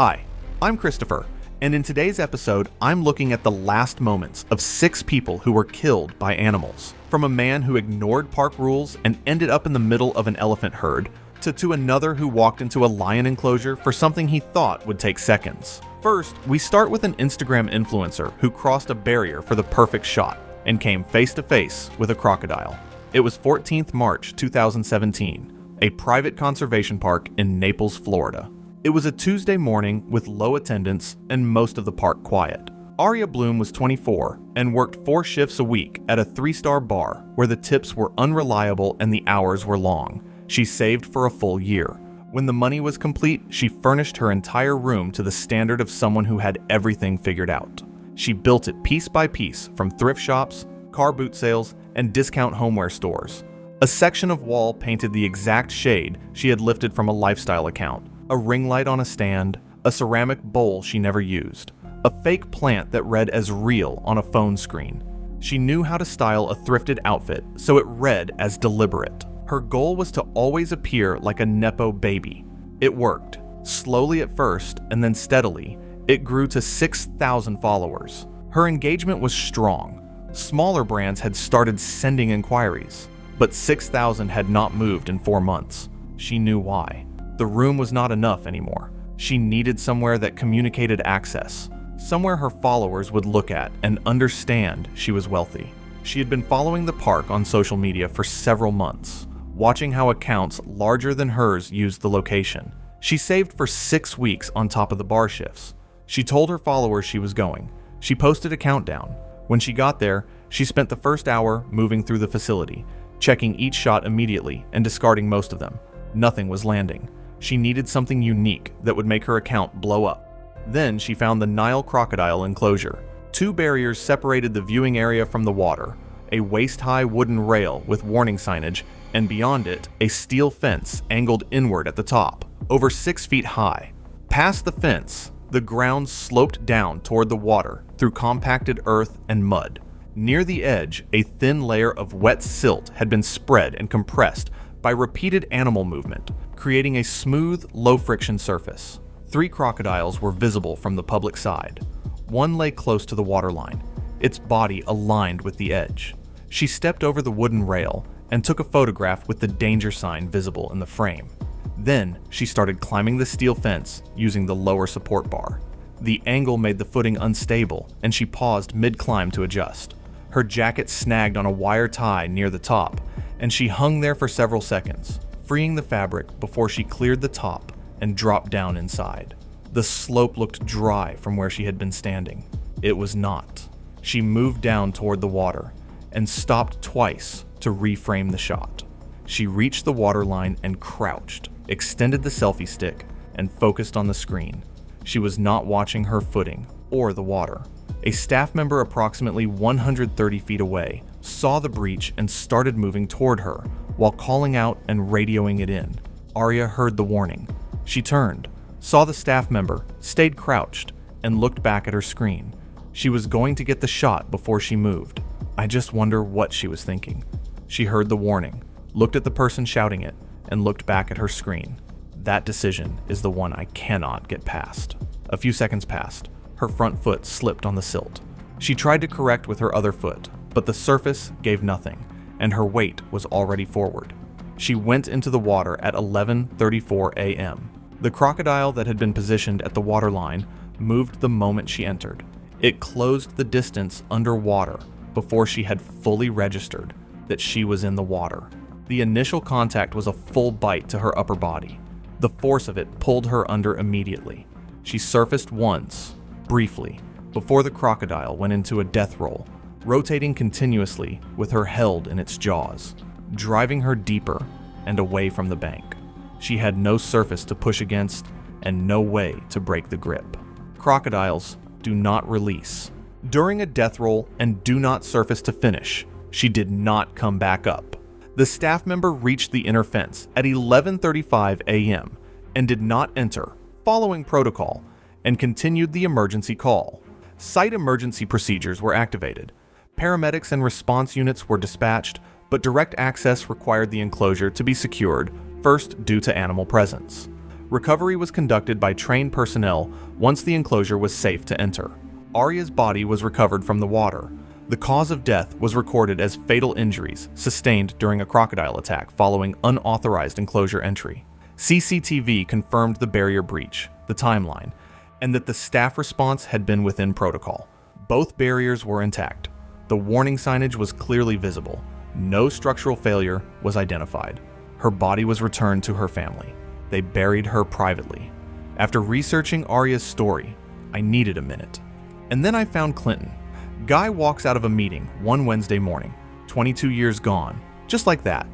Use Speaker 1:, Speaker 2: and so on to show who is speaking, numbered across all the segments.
Speaker 1: Hi, I'm Christopher, and in today's episode, I'm looking at the last moments of 6 people who were killed by animals. From a man who ignored park rules and ended up in the middle of an elephant herd, to another who walked into a lion enclosure for something he thought would take seconds. First, we start with an Instagram influencer who crossed a barrier for the perfect shot and came face to face with a crocodile. It was 14th March 2017, a private conservation park in Naples, Florida. It was a Tuesday morning with low attendance and most of the park quiet. Aria Bloom was 24 and worked 4 shifts a week at a 3-star bar where the tips were unreliable and the hours were long. She saved for a full year. When the money was complete, she furnished her entire room to the standard of someone who had everything figured out. She built it piece by piece from thrift shops, car boot sales, and discount homeware stores. A section of wall painted the exact shade she had lifted from a lifestyle account, a ring light on a stand, a ceramic bowl she never used, a fake plant that read as real on a phone screen. She knew how to style a thrifted outfit so it read as deliberate. Her goal was to always appear like a Nepo baby. It worked. Slowly at first, and then steadily, it grew to 6,000 followers. Her engagement was strong. Smaller brands had started sending inquiries, but 6,000 had not moved in 4 months. She knew why. The room was not enough anymore. She needed somewhere that communicated access, somewhere her followers would look at and understand she was wealthy. She had been following the park on social media for several months, watching how accounts larger than hers used the location. She saved for 6 weeks on top of the bar shifts. She told her followers she was going. She posted a countdown. When she got there, she spent the first hour moving through the facility, checking each shot immediately and discarding most of them. Nothing was landing. She needed something unique that would make her account blow up. Then she found the Nile crocodile enclosure. 2 barriers separated the viewing area from the water, a waist-high wooden rail with warning signage, and beyond it, a steel fence angled inward at the top, over 6 feet high. Past the fence, the ground sloped down toward the water through compacted earth and mud. Near the edge, a thin layer of wet silt had been spread and compressed by repeated animal movement, creating a smooth, low-friction surface. 3 crocodiles were visible from the public side. One lay close to the waterline, its body aligned with the edge. She stepped over the wooden rail and took a photograph with the danger sign visible in the frame. Then she started climbing the steel fence using the lower support bar. The angle made the footing unstable, and she paused mid-climb to adjust. Her jacket snagged on a wire tie near the top, and she hung there for several seconds, freeing the fabric before she cleared the top and dropped down inside. The slope looked dry from where she had been standing. It was not. She moved down toward the water and stopped twice to reframe the shot. She reached the waterline and crouched, extended the selfie stick, and focused on the screen. She was not watching her footing or the water. A staff member approximately 130 feet away saw the breach and started moving toward her while calling out and radioing it in. Aria heard the warning. She turned, saw the staff member, stayed crouched, and looked back at her screen. She was going to get the shot before she moved. I just wonder what she was thinking. She heard the warning, looked at the person shouting it, and looked back at her screen. That decision is the one I cannot get past. A few seconds passed. Her front foot slipped on the silt. She tried to correct with her other foot, but the surface gave nothing, and her weight was already forward. She went into the water at 11:34 a.m. The crocodile that had been positioned at the waterline moved the moment she entered. It closed the distance underwater before she had fully registered that she was in the water. The initial contact was a full bite to her upper body. The force of it pulled her under immediately. She surfaced once, briefly, before the crocodile went into a death roll, rotating continuously with her held in its jaws, driving her deeper and away from the bank. She had no surface to push against and no way to break the grip. Crocodiles do not release. During a death roll and do not surface to finish, she did not come back up. The staff member reached the inner fence at 11:35 a.m. and did not enter, following protocol, and continued the emergency call. Site emergency procedures were activated. Paramedics and response units were dispatched, but direct access required the enclosure to be secured, first due to animal presence. Recovery was conducted by trained personnel once the enclosure was safe to enter. Aria's body was recovered from the water. The cause of death was recorded as fatal injuries sustained during a crocodile attack following unauthorized enclosure entry. CCTV confirmed the barrier breach, the timeline, and that the staff response had been within protocol. Both barriers were intact. The warning signage was clearly visible. No structural failure was identified. Her body was returned to her family. They buried her privately. After researching Aria's story, I needed a minute. And then I found Clinton. Guy walks out of a meeting one Wednesday morning, 22 years gone, just like that,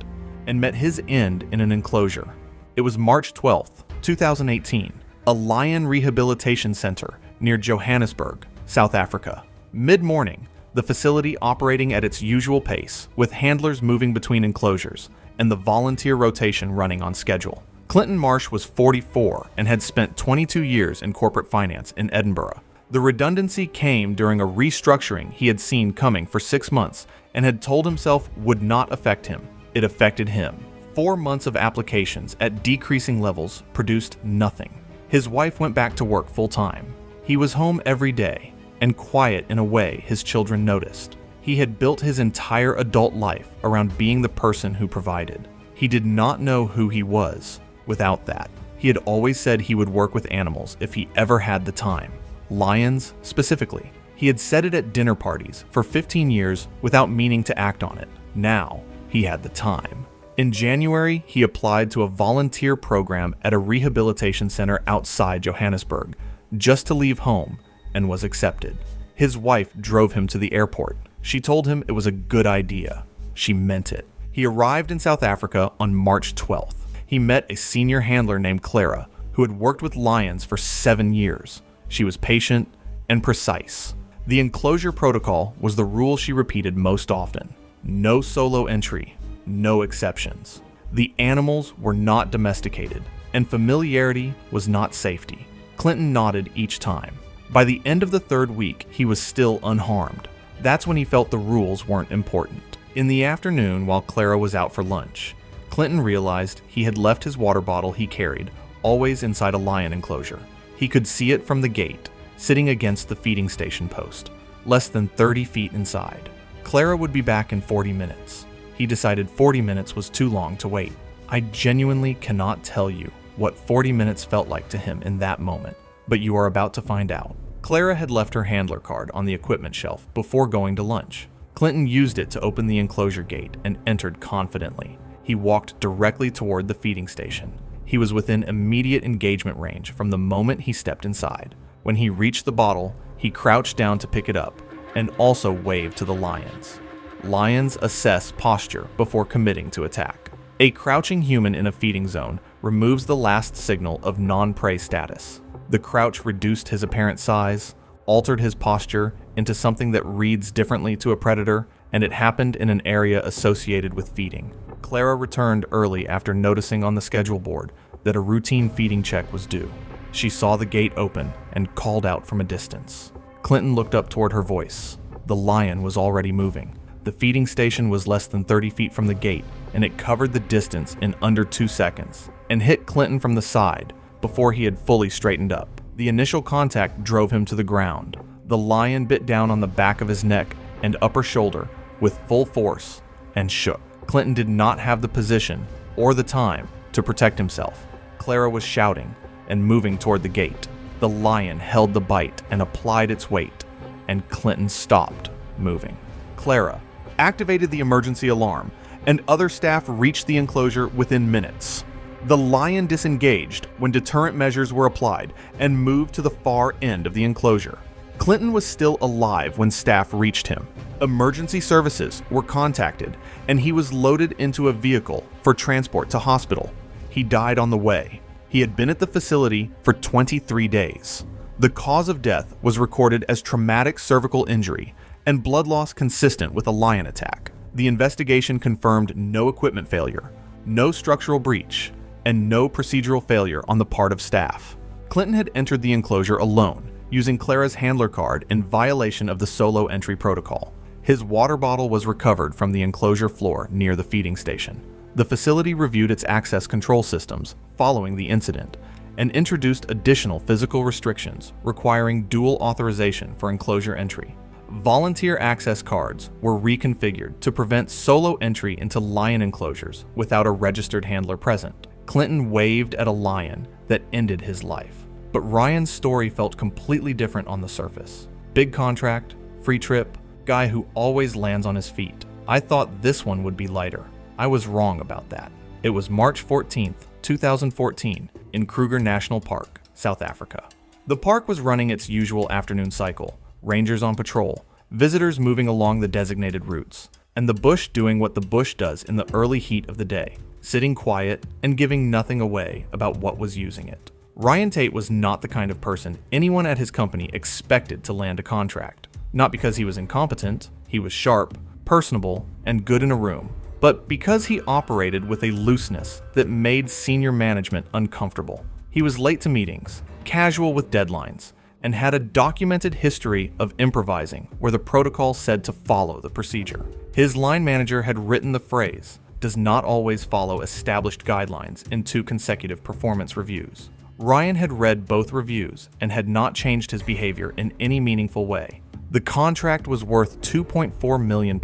Speaker 1: and met his end in an enclosure. It was March 12th, 2018, a lion rehabilitation center near Johannesburg, South Africa. Mid-morning, the facility operating at its usual pace, with handlers moving between enclosures, and the volunteer rotation running on schedule. Clinton Marsh was 44 and had spent 22 years in corporate finance in Edinburgh. The redundancy came during a restructuring he had seen coming for 6 months and had told himself would not affect him. It affected him. 4 months of applications at decreasing levels produced nothing. His wife went back to work full-time. He was home every day and quiet in a way his children noticed. He had built his entire adult life around being the person who provided. He did not know who he was without that. He had always said he would work with animals if he ever had the time. Lions, specifically. He had said it at dinner parties for 15 years without meaning to act on it. Now, he had the time. In January, he applied to a volunteer program at a rehabilitation center outside Johannesburg, just to leave home, and was accepted. His wife drove him to the airport. She told him it was a good idea. She meant it. He arrived in South Africa on March 12th. He met a senior handler named Clara, who had worked with lions for 7 years. She was patient and precise. The enclosure protocol was the rule she repeated most often. No solo entry, no exceptions. The animals were not domesticated, and familiarity was not safety. Clinton nodded each time. By the end of the 3rd week, he was still unharmed. That's when he felt the rules weren't important. In the afternoon, while Clara was out for lunch, Clinton realized he had left his water bottle he carried always inside a lion enclosure. He could see it from the gate, sitting against the feeding station post, less than 30 feet inside. Clara would be back in 40 minutes. He decided 40 minutes was too long to wait. I genuinely cannot tell you what 40 minutes felt like to him in that moment, but you are about to find out. Clara had left her handler card on the equipment shelf before going to lunch. Clinton used it to open the enclosure gate and entered confidently. He walked directly toward the feeding station. He was within immediate engagement range from the moment he stepped inside. When he reached the bottle, he crouched down to pick it up and also waved to the lions. Lions assess posture before committing to attack. A crouching human in a feeding zone removes the last signal of non-prey status. The crouch reduced his apparent size, altered his posture into something that reads differently to a predator, and it happened in an area associated with feeding. Clara returned early after noticing on the schedule board that a routine feeding check was due. She saw the gate open and called out from a distance. Clinton looked up toward her voice. The lion was already moving. The feeding station was less than 30 feet from the gate, and it covered the distance in under 2 seconds and hit Clinton from the side before he had fully straightened up. The initial contact drove him to the ground. The lion bit down on the back of his neck and upper shoulder with full force and shook. Clinton did not have the position or the time to protect himself. Clara was shouting and moving toward the gate. The lion held the bite and applied its weight, and Clinton stopped moving. Clara activated the emergency alarm, and other staff reached the enclosure within minutes. The lion disengaged when deterrent measures were applied and moved to the far end of the enclosure. Clinton was still alive when staff reached him. Emergency services were contacted, and he was loaded into a vehicle for transport to hospital. He died on the way. He had been at the facility for 23 days. The cause of death was recorded as traumatic cervical injury and blood loss consistent with a lion attack. The investigation confirmed no equipment failure, no structural breach, and no procedural failure on the part of staff. Clinton had entered the enclosure alone, using Clara's handler card in violation of the solo entry protocol. His water bottle was recovered from the enclosure floor near the feeding station. The facility reviewed its access control systems following the incident and introduced additional physical restrictions requiring dual authorization for enclosure entry. Volunteer access cards were reconfigured to prevent solo entry into lion enclosures without a registered handler present. Clinton waved at a lion that ended his life. But Ryan's story felt completely different on the surface. Big contract, free trip, guy who always lands on his feet. I thought this one would be lighter. I was wrong about that. It was March 14th, 2014, in Kruger National Park, South Africa. The park was running its usual afternoon cycle, rangers on patrol, visitors moving along the designated routes, and the bush doing what the bush does in the early heat of the day, sitting quiet and giving nothing away about what was using it. Ryan Tate was not the kind of person anyone at his company expected to land a contract. Not because he was incompetent, he was sharp, personable, and good in a room, but because he operated with a looseness that made senior management uncomfortable. He was late to meetings, casual with deadlines, and had a documented history of improvising where the protocol said to follow the procedure. His line manager had written the phrase, "does not always follow established guidelines" in 2 consecutive performance reviews. Ryan had read both reviews and had not changed his behavior in any meaningful way. The contract was worth £2.4 million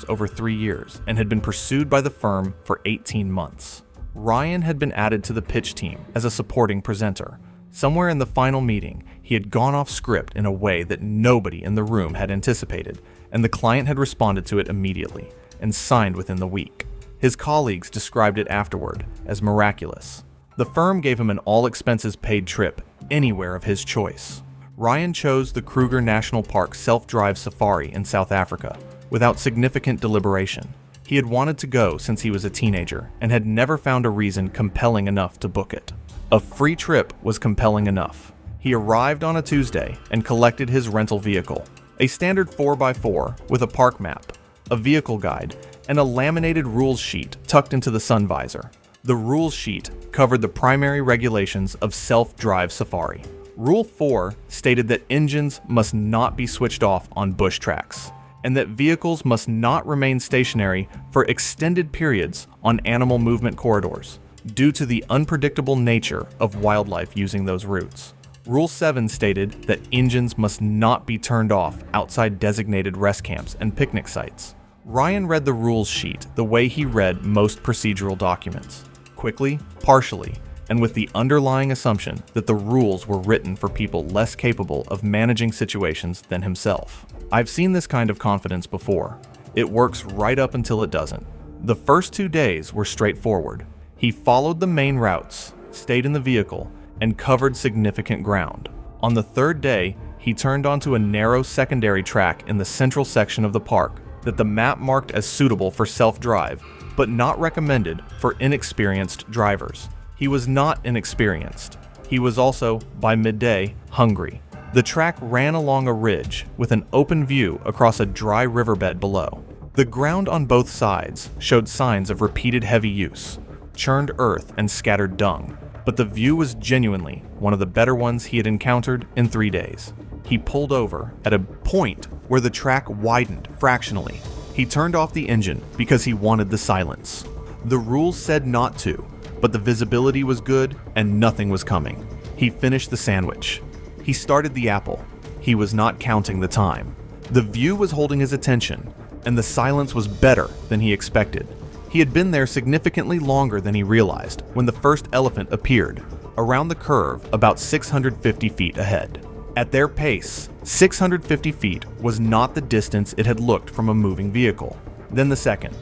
Speaker 1: over 3 years and had been pursued by the firm for 18 months. Ryan had been added to the pitch team as a supporting presenter. Somewhere in the final meeting, he had gone off script in a way that nobody in the room had anticipated, and the client had responded to it immediately and signed within the week. His colleagues described it afterward as miraculous. The firm gave him an all-expenses-paid trip anywhere of his choice. Ryan chose the Kruger National Park self-drive safari in South Africa without significant deliberation. He had wanted to go since he was a teenager and had never found a reason compelling enough to book it. A free trip was compelling enough. He arrived on a Tuesday and collected his rental vehicle, a standard 4x4 with a park map, a vehicle guide, and a laminated rules sheet tucked into the sun visor. The rules sheet covered the primary regulations of self-drive safari. Rule 4 stated that engines must not be switched off on bush tracks, and that vehicles must not remain stationary for extended periods on animal movement corridors, due to the unpredictable nature of wildlife using those routes. Rule 7 stated that engines must not be turned off outside designated rest camps and picnic sites. Ryan read the rules sheet the way he read most procedural documents, quickly, partially, and with the underlying assumption that the rules were written for people less capable of managing situations than himself. I've seen this kind of confidence before. It works right up until it doesn't. The first 2 days were straightforward. He followed the main routes, stayed in the vehicle, and covered significant ground. On the 3rd day, he turned onto a narrow secondary track in the central section of the park that the map marked as suitable for self-drive, but not recommended for inexperienced drivers. He was not inexperienced. He was also, by midday, hungry. The track ran along a ridge with an open view across a dry riverbed below. The ground on both sides showed signs of repeated heavy use, churned earth and scattered dung, but the view was genuinely one of the better ones he had encountered in 3 days. He pulled over at a point where the track widened fractionally. He turned off the engine because he wanted the silence. The rules said not to, but the visibility was good and nothing was coming. He finished the sandwich. He started the apple. He was not counting the time. The view was holding his attention, and the silence was better than he expected. He had been there significantly longer than he realized when the first elephant appeared, around the curve about 650 feet ahead. At their pace, 650 feet was not the distance it had looked from a moving vehicle. Then the second,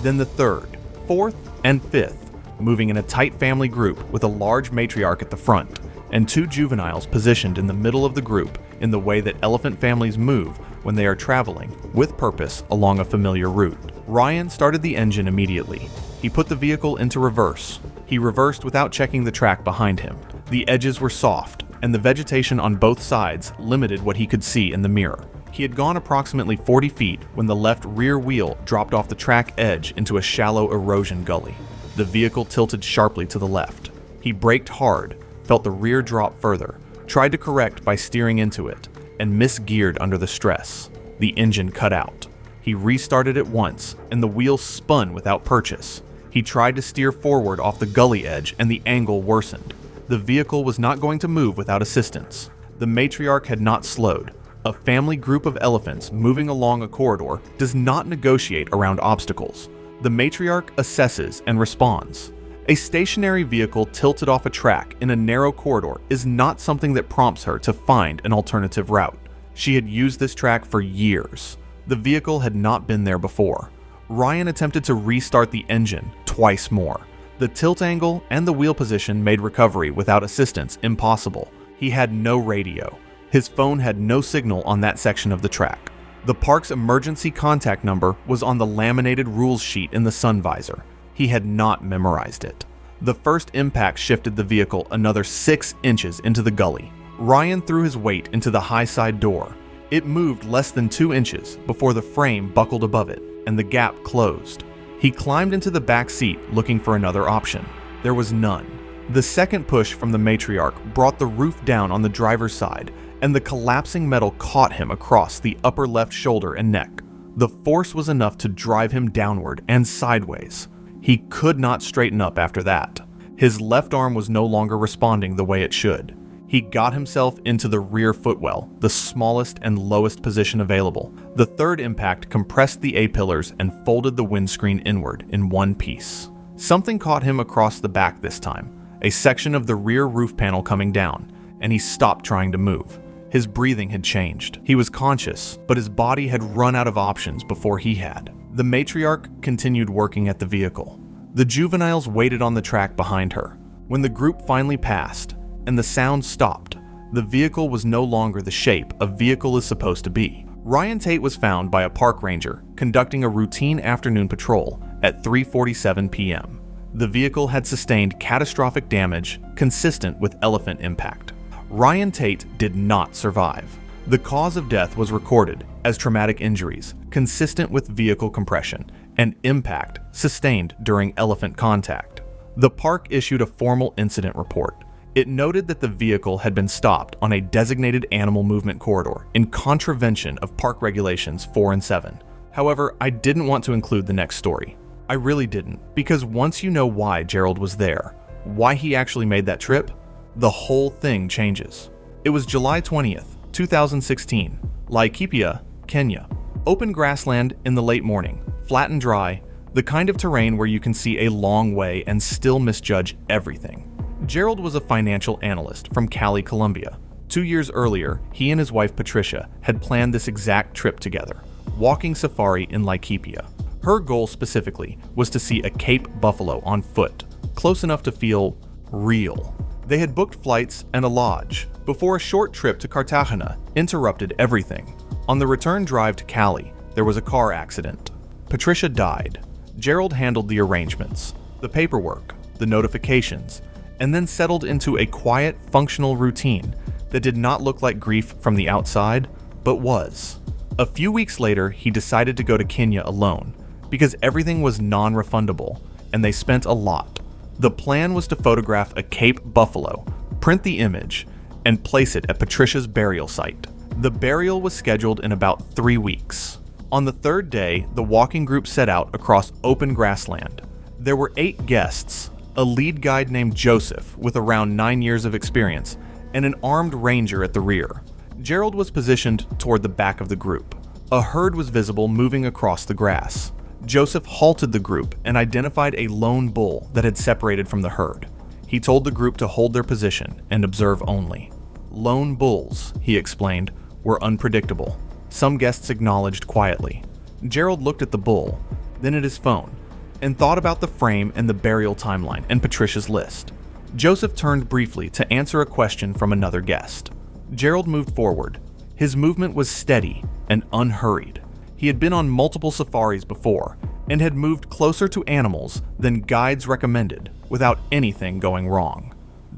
Speaker 1: then the third, fourth, and fifth, moving in a tight family group with a large matriarch at the front, and 2 juveniles positioned in the middle of the group in the way that elephant families move when they are traveling with purpose along a familiar route. Ryan started the engine immediately. He put the vehicle into reverse. He reversed without checking the track behind him. The edges were soft, and the vegetation on both sides limited what he could see in the mirror. He had gone approximately 40 feet when the left rear wheel dropped off the track edge into a shallow erosion gully. The vehicle tilted sharply to the left. He braked hard, felt the rear drop further, tried to correct by steering into it, and misgeared under the stress. The engine cut out. He restarted it once, and the wheel spun without purchase. He tried to steer forward off the gully edge, and the angle worsened. the vehicle was not going to move without assistance. The matriarch had not slowed. A family group of elephants moving along a corridor does not negotiate around obstacles. The matriarch assesses and responds. A stationary vehicle tilted off a track in a narrow corridor is not something that prompts her to find an alternative route. She had used this track for years. The vehicle had not been there before. Ryan attempted to restart the engine twice more. The tilt angle and the wheel position made recovery without assistance impossible. He had no radio. His phone had no signal on that section of the track. The park's emergency contact number was on the laminated rules sheet in the sun visor. He had not memorized it. The first impact shifted the vehicle another 6 inches into the gully. Ryan threw his weight into the high side door. It moved less than 2 inches before the frame buckled above it, and the gap closed. He climbed into the back seat looking for another option. There was none. The second push from the matriarch brought the roof down on the driver's side, and the collapsing metal caught him across the upper left shoulder and neck. The force was enough to drive him downward and sideways. He could not straighten up after that. His left arm was no longer responding the way it should. He got himself into the rear footwell, the smallest and lowest position available. The third impact compressed the A-pillars and folded the windscreen inward in one piece. Something caught him across the back this time, a section of the rear roof panel coming down, and he stopped trying to move. His breathing had changed. He was conscious, but his body had run out of options before he had. The matriarch continued working at the vehicle. The juveniles waited on the track behind her. When the group finally passed, and the sound stopped, the vehicle was no longer the shape a vehicle is supposed to be. Ryan Tate was found by a park ranger conducting a routine afternoon patrol at 3:47 p.m. The vehicle had sustained catastrophic damage consistent with elephant impact. Ryan Tate did not survive. The cause of death was recorded as traumatic injuries consistent with vehicle compression and impact sustained during elephant contact. The park issued a formal incident report. It noted that the vehicle had been stopped on a designated animal movement corridor in contravention of park regulations 4 and 7. However, I didn't want to include the next story. I really didn't, because once you know why Gerald was there, why he actually made that trip, the whole thing changes. It was July 20th, 2016, Laikipia, Kenya. Open grassland in the late morning, flat and dry, the kind of terrain where you can see a long way and still misjudge everything. Gerald was a financial analyst from Cali, Colombia. 2 years earlier, he and his wife Patricia had planned this exact trip together, walking safari in Laikipia. Her goal specifically was to see a Cape buffalo on foot, close enough to feel real. They had booked flights and a lodge before a short trip to Cartagena interrupted everything. On the return drive to Cali, there was a car accident. Patricia died. Gerald handled the arrangements, the paperwork, the notifications, and then settled into a quiet, functional routine that did not look like grief from the outside, but was. A few weeks later, he decided to go to Kenya alone because everything was non-refundable, and they spent a lot. The plan was to photograph a Cape buffalo, print the image, and place it at Patricia's burial site. The burial was scheduled in about 3 weeks. On the third day, the walking group set out across open grassland. There were 8 guests, a lead guide named Joseph with around 9 years of experience, and an armed ranger at the rear. Gerald was positioned toward the back of the group. A herd was visible moving across the grass. Joseph halted the group and identified a lone bull that had separated from the herd. He told the group to hold their position and observe only. Lone bulls, he explained, were unpredictable. Some guests acknowledged quietly. Gerald looked at the bull, then at his phone, and thought about the frame and the burial timeline and Patricia's list. Joseph turned briefly to answer a question from another guest. Gerald moved forward. His movement was steady and unhurried. He had been on multiple safaris before and had moved closer to animals than guides recommended without anything going wrong.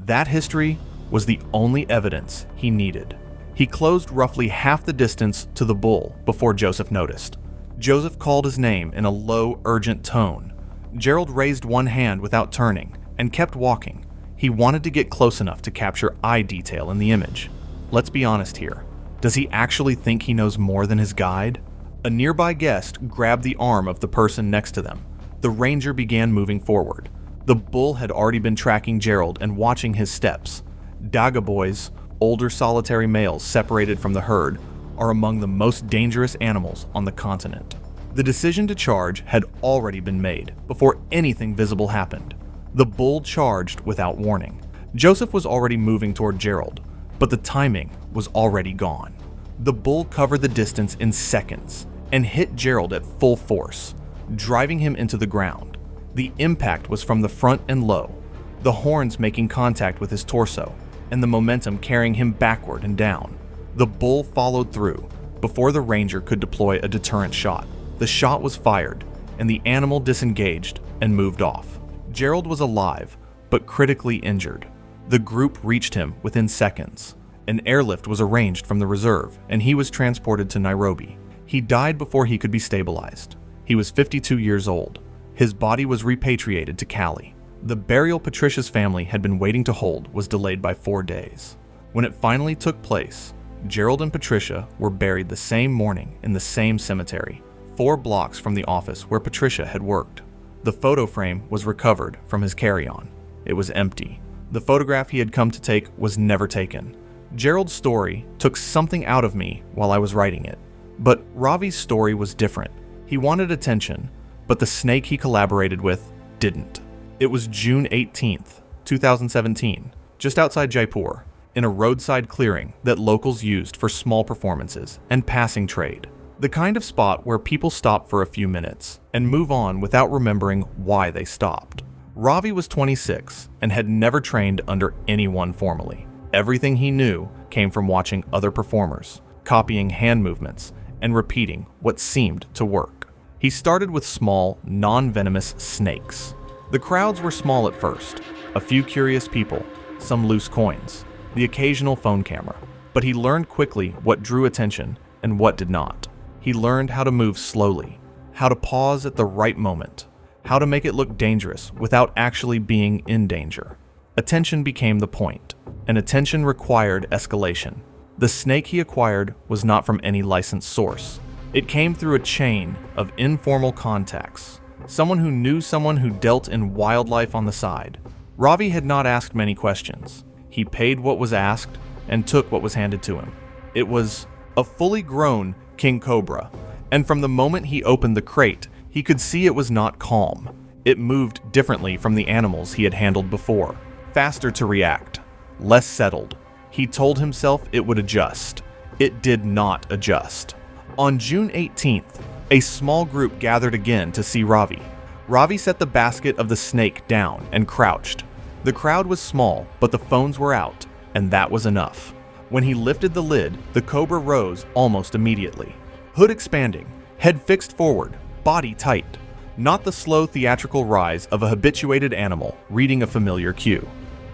Speaker 1: That history was the only evidence he needed. He closed roughly half the distance to the bull before Joseph noticed. Joseph called his name in a low, urgent tone. Gerald raised one hand without turning and kept walking. He wanted to get close enough to capture eye detail in the image. Let's be honest here. Does he actually think he knows more than his guide? A nearby guest grabbed the arm of the person next to them. The ranger began moving forward. The bull had already been tracking Gerald and watching his steps. Daga boys, older solitary males separated from the herd, are among the most dangerous animals on the continent. The decision to charge had already been made before anything visible happened. The bull charged without warning. Joseph was already moving toward Gerald, but the timing was already gone. The bull covered the distance in seconds and hit Gerald at full force, driving him into the ground. The impact was from the front and low, the horns making contact with his torso, and the momentum carrying him backward and down. The bull followed through before the ranger could deploy a deterrent shot. The shot was fired, and the animal disengaged and moved off. Gerald was alive, but critically injured. The group reached him within seconds. An airlift was arranged from the reserve, and he was transported to Nairobi. He died before he could be stabilized. He was 52 years old. His body was repatriated to Cali. The burial Patricia's family had been waiting to hold was delayed by 4 days. When it finally took place, Gerald and Patricia were buried the same morning in the same cemetery, 4 blocks from the office where Patricia had worked. The photo frame was recovered from his carry-on. It was empty. The photograph he had come to take was never taken. Gerald's story took something out of me while I was writing it. But Ravi's story was different. He wanted attention, but the snake he collaborated with didn't. It was June 18th, 2017, just outside Jaipur, in a roadside clearing that locals used for small performances and passing trade. The kind of spot where people stop for a few minutes and move on without remembering why they stopped. Ravi was 26 and had never trained under anyone formally. Everything he knew came from watching other performers, copying hand movements, and repeating what seemed to work. He started with small, non-venomous snakes. The crowds were small at first, a few curious people, some loose coins, the occasional phone camera. But he learned quickly what drew attention and what did not. He learned how to move slowly, how to pause at the right moment, how to make it look dangerous without actually being in danger. Attention became the point, and attention required escalation. The snake he acquired was not from any licensed source. It came through a chain of informal contacts. Someone who knew someone who dealt in wildlife on the side. Ravi had not asked many questions. He paid what was asked and took what was handed to him. It was a fully grown king cobra, and from the moment he opened the crate, he could see it was not calm. It moved differently from the animals he had handled before, faster to react, less settled. He told himself it would adjust. It did not adjust. On June 18th, a small group gathered again to see Ravi. Ravi set the basket of the snake down and crouched. The crowd was small, but the phones were out, and that was enough. When he lifted the lid, the cobra rose almost immediately. Hood expanding, head fixed forward, body tight. Not the slow theatrical rise of a habituated animal reading a familiar cue.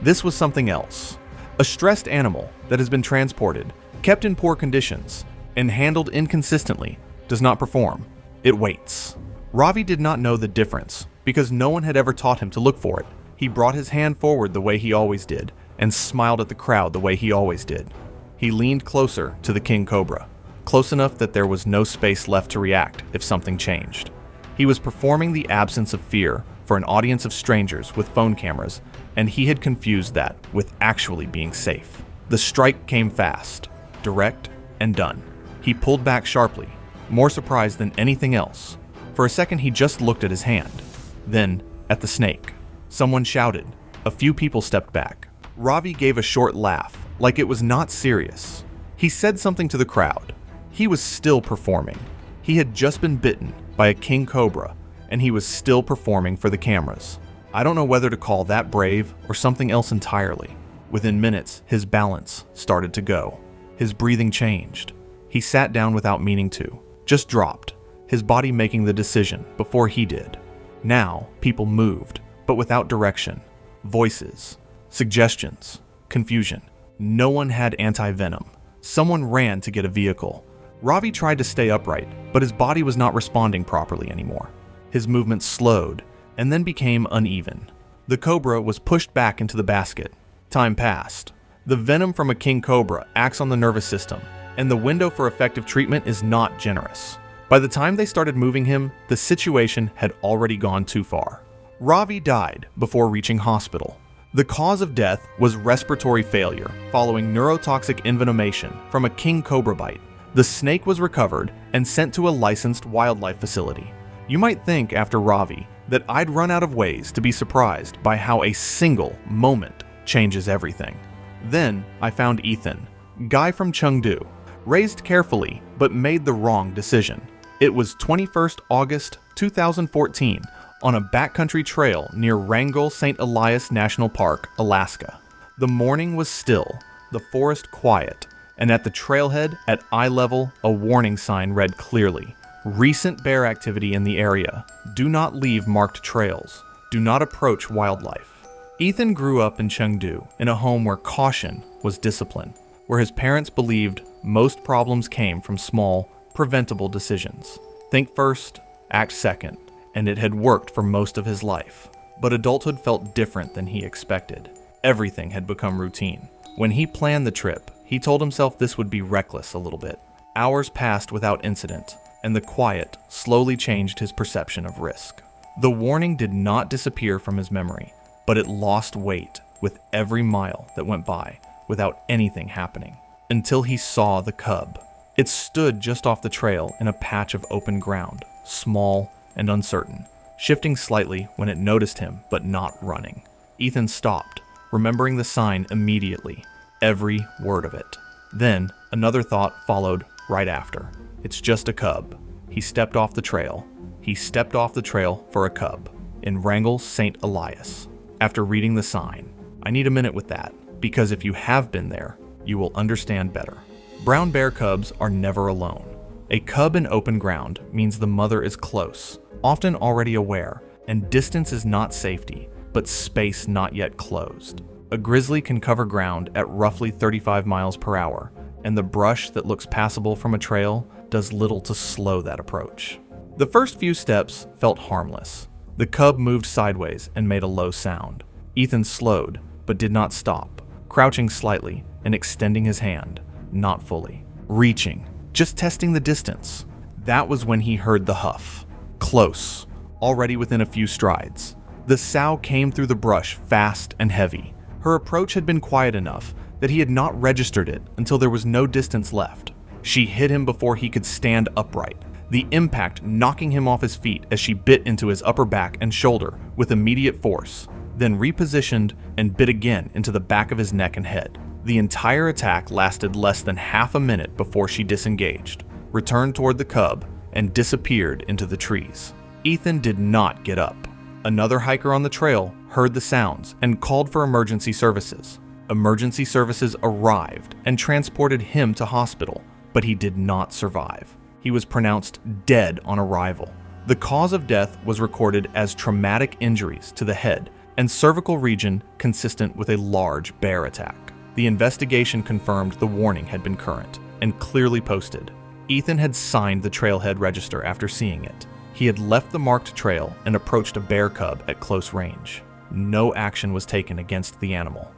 Speaker 1: This was something else. A stressed animal that has been transported, kept in poor conditions, and handled inconsistently does not perform. It waits. Ravi did not know the difference because no one had ever taught him to look for it. He brought his hand forward the way he always did and smiled at the crowd the way he always did. He leaned closer to the king cobra, close enough that there was no space left to react if something changed. He was performing the absence of fear for an audience of strangers with phone cameras, and he had confused that with actually being safe. The strike came fast, direct, and done. He pulled back sharply, more surprised than anything else. For a second, he just looked at his hand, then at the snake. Someone shouted. A few people stepped back. Ravi gave a short laugh, like it was not serious. He said something to the crowd. He was still performing. He had just been bitten by a king cobra, and he was still performing for the cameras. I don't know whether to call that brave or something else entirely. Within minutes, his balance started to go. His breathing changed. He sat down without meaning to, just dropped, his body making the decision before he did. Now, people moved, but without direction. Voices, suggestions, confusion. No one had anti-venom. Someone ran to get a vehicle. Ravi tried to stay upright, but his body was not responding properly anymore. His movements slowed and then became uneven. The cobra was pushed back into the basket. Time passed. The venom from a king cobra acts on the nervous system, and the window for effective treatment is not generous. By the time they started moving him, the situation had already gone too far. Ravi died before reaching hospital. The cause of death was respiratory failure following neurotoxic envenomation from a king cobra bite. The snake was recovered and sent to a licensed wildlife facility. You might think after Ravi that I'd run out of ways to be surprised by how a single moment changes everything. Then I found Ethan, guy from Chengdu, raised carefully but made the wrong decision. It was 21st August 2014 on a backcountry trail near Wrangell St. Elias National Park, Alaska. The morning was still, the forest quiet, and at the trailhead at eye level, a warning sign read clearly, "Recent bear activity in the area. Do not leave marked trails. Do not approach wildlife." Ethan grew up in Chengdu in a home where caution was discipline, where his parents believed most problems came from small, preventable decisions. Think first, act second, and it had worked for most of his life. But adulthood felt different than he expected. Everything had become routine. When he planned the trip, he told himself this would be reckless a little bit. Hours passed without incident, and the quiet slowly changed his perception of risk. The warning did not disappear from his memory, but it lost weight with every mile that went by without anything happening, until he saw the cub. It stood just off the trail in a patch of open ground, small and uncertain, shifting slightly when it noticed him but not running. Ethan stopped, remembering the sign immediately, every word of it. Then another thought followed right after. It's just a cub. He stepped off the trail. He stepped off the trail for a cub in Wrangell St. Elias. After reading the sign, I need a minute with that, because if you have been there, you will understand better. Brown bear cubs are never alone. A cub in open ground means the mother is close, often already aware, and distance is not safety, but space not yet closed. A grizzly can cover ground at roughly 35 miles per hour, and the brush that looks passable from a trail does little to slow that approach. The first few steps felt harmless. The cub moved sideways and made a low sound. Ethan slowed, but did not stop, crouching slightly and extending his hand, not fully, reaching, just testing the distance. That was when he heard the huff. Close, already within a few strides. The sow came through the brush fast and heavy. Her approach had been quiet enough that he had not registered it until there was no distance left. She hit him before he could stand upright, the impact knocking him off his feet as she bit into his upper back and shoulder with immediate force, then repositioned and bit again into the back of his neck and head. The entire attack lasted less than half a minute before she disengaged, returned toward the cub, and disappeared into the trees. Ethan did not get up. Another hiker on the trail heard the sounds and called for emergency services. Emergency services arrived and transported him to hospital, but he did not survive. He was pronounced dead on arrival. The cause of death was recorded as traumatic injuries to the head and cervical region consistent with a large bear attack. The investigation confirmed the warning had been current and clearly posted. Ethan had signed the trailhead register after seeing it. He had left the marked trail and approached a bear cub at close range. No action was taken against the animal.